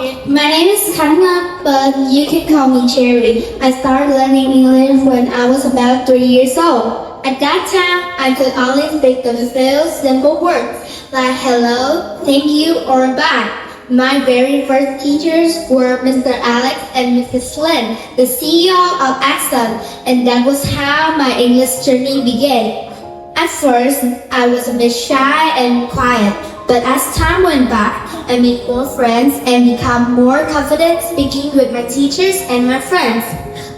My name is KHÁNH, but you can call me Cherry. I started learning English when I was about 3 years old. At that time, I could only speak the few simple words like hello, thank you, or bye. My very first teachers were Mr. Alex and Mrs. Lin, the CEO of Axon, and that was how my English journey began. At first, I was a bit shy and quiet, but as time went by, I made more friends and became more confident speaking with my teachers and my friends.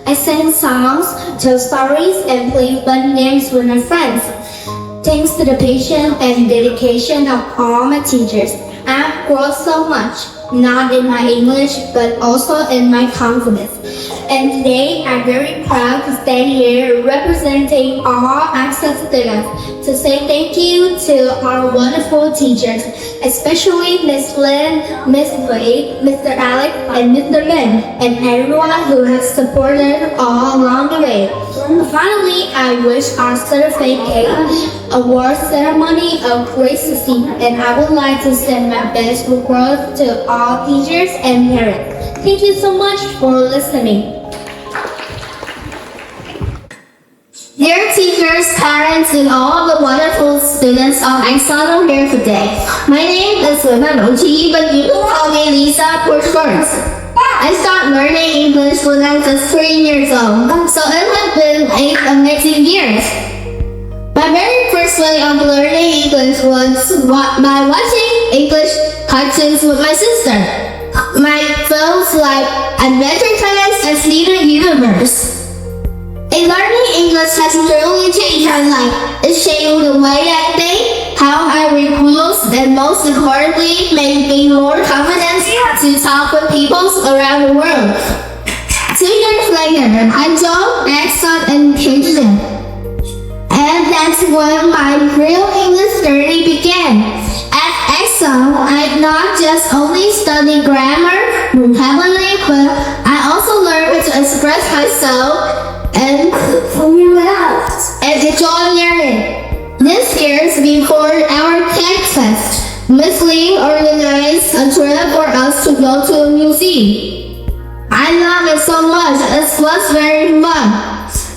I sang songs, told stories, and played fun games with my friends. Thanks to the patience and dedication of all my teachers, I've grown so much, not in my English, but also in my confidence. And today, I'm very proud to stand here representing all Axon students to say thank you to our wonderful teachers, especially Ms. Lin, Ms. Wade, Mr. Alex, and Mr. Lin, and everyone who has supported all along the way. Finally, I wish our certificate award ceremony a great success, and I would like to send my best regards to all teachers and parents. Thank you so much for listening. Dear teachers, parents, and all the wonderful students of Axon here today. My name is Lisa Nochi, but you can call me Lisa for short. I started learning English when I was 3 years old, so it has been 8 amazing years. My very first way of learning English was by watching English cartoons with my sister. My films like Adventure Time and Steven Universe. Learning English has truly changed my life. It shaped the way I think, how I read rules, and most importantly, made me more confident to talk with people around the world. 2 years later, I joined Axon English, and that's when my real English journey began. At Axon, I not just only study grammar, vocabulary, but I also learned to express myself and enjoy learning. This year, before our Tech Fest, Miss Lee organized a trip for us to go to a museum. I love it so much. It was very fun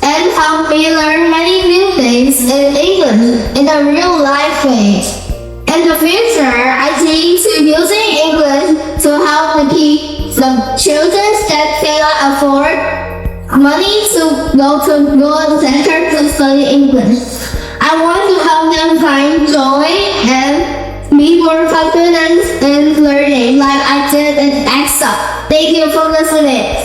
and helped me learn many new things in English in a real life way. In the future, I think to using English to help the children that cannot afford money to go to good center to study English. I want to help them find joy and be more confident in learning like I did in Axon. Thank you for listening.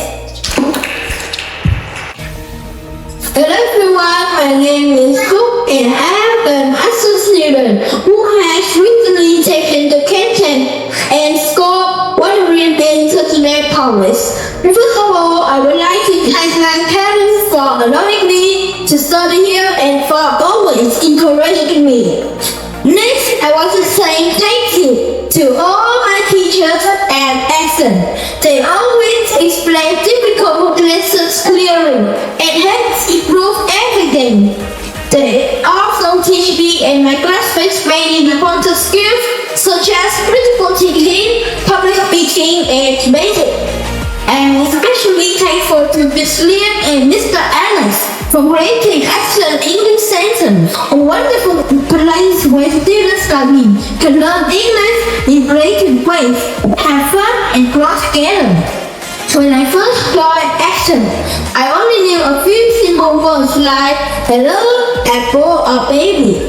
Hello everyone, my name is PHÚC and I am an Axon student who has recently taken the KHÁNH and scored 139 points. First of all, I would like to thank my parents for allowing me to study here and for always encouraging me. Next, I want to say thank you to all my teachers at Axon. They always explain difficult lessons clearly and help improve everything. They also teach me and my classmates many important skills such as critical thinking, public speaking, and debating. I'm especially thankful to Ms. Lin and Mr. Alex for creating Axon English Center, a wonderful place where students like me can learn English in creative ways, have fun, and grow together. When I first joined Axon, I only knew a few simple words like hello, apple, or baby.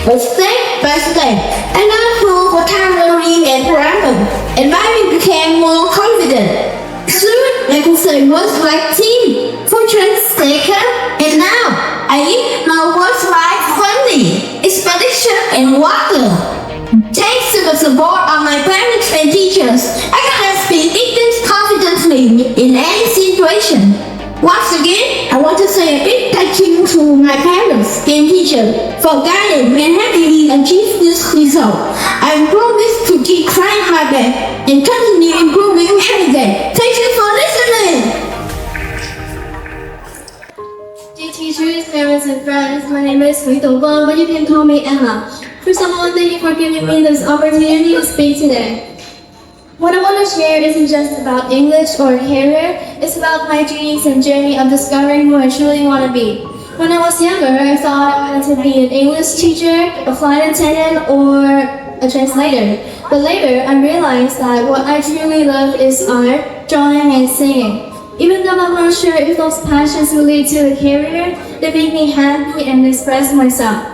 But step by step, I learned more vocabulary and grammar, and my mind became more confident. Soon, I could say words like team, fortune, taker, and now I even know words like funny, expedition, and water. Thanks to the support of my parents and teachers, I can speak English confidently in any situation. Once again, I want to say a big thank you to my parents and teachers for guiding me and helping me achieve this result. I promise to keep trying my best and continue improving every day. Thank you for listening. Dear teachers, parents, and friends, my name is Hui Dongguang, but you can call me Emma. First of all, thank you for giving me this opportunity to speak today. What I want to share isn't just about English or career, it's about my dreams and journey of discovering who I truly want to be. When I was younger, I thought I wanted to be an English teacher, a flight attendant, or a translator. But later, I realized that what I truly love is art, drawing, and singing. Even though I'm not sure if those passions will lead to a career, they make me happy and express myself.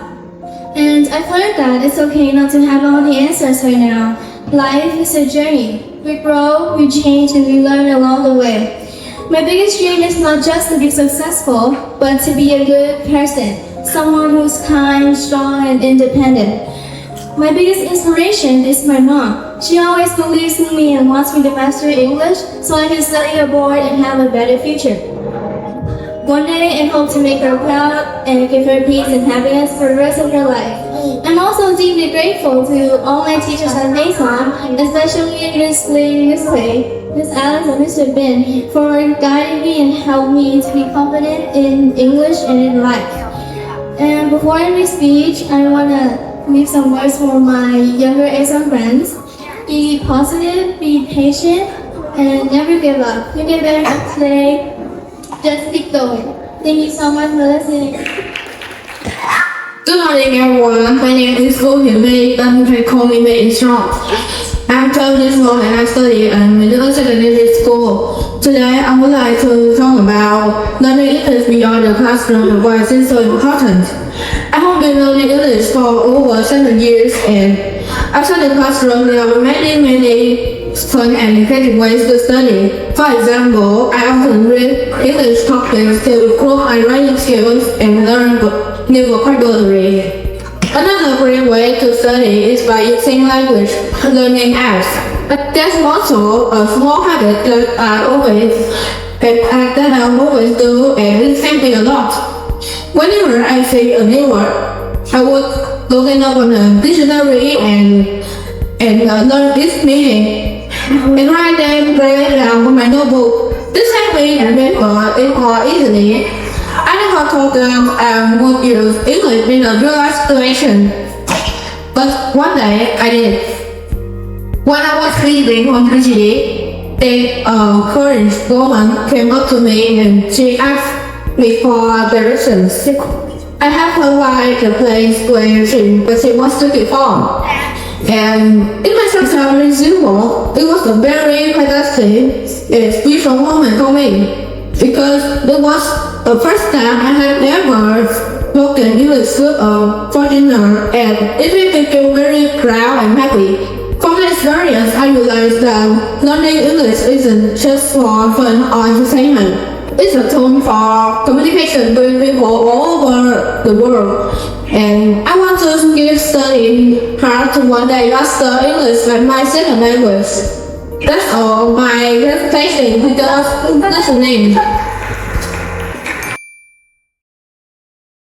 And I've learned that it's okay not to have all the answers right now. Life is a journey. We grow, we change, and we learn along the way. My biggest dream is not just to be successful, but to be a good person, someone who's kind, strong, and independent. My biggest inspiration is my mom. She always believes in me and wants me to master English so I can study abroad and have a better future. One day, I hope to make her proud and give her peace and happiness for the rest of her life. I'm also deeply grateful to all my teachers at Axon, especially Miss Lee, Miss Hui, Miss Alice, and Mr. Ben, for guiding me and helping me to be confident in English and in life. And before I make speech, I want to leave some words for my younger Axon friends. Be positive, be patient, and never give up. You get better today. Just keep going. Thank you so much for listening. Good morning, everyone. My name is Hyun Wei, but you can call me Wei Strong. I'm 12 years old and I study at middle secondary school. Today, I would like to talk about learning English beyond the classroom and why it is so important. I have been learning English for over 7 years, and outside the classroom, there are many fun and effective ways to study. For example, I often read English topics to improve my writing skills and learn new vocabulary. Another great way to study is by using language learning apps. There's also a small habit that I always do, and it helps me a lot. Whenever I see a new word, I would look it up on a dictionary and learn its meaning. And write them down on my notebook. This helps me remember it more easily. I never thought that I would use English in a real life situation, but one day I did. When I was leaving university, a Korean woman came up to me and she asked me for directions. I helped her find the place where she was looking for. And it might sound very simple. It was a very fantastic and special moment for me, because it was the first time I had ever spoken English with a foreigner, and it made me feel very proud and happy. From the experience, I realized that learning English isn't just for fun or entertainment. It's a tool for communication with people all over the world. And I want to give studying hard to one day master English as my second language. That's all my presentation. Thank you for listening.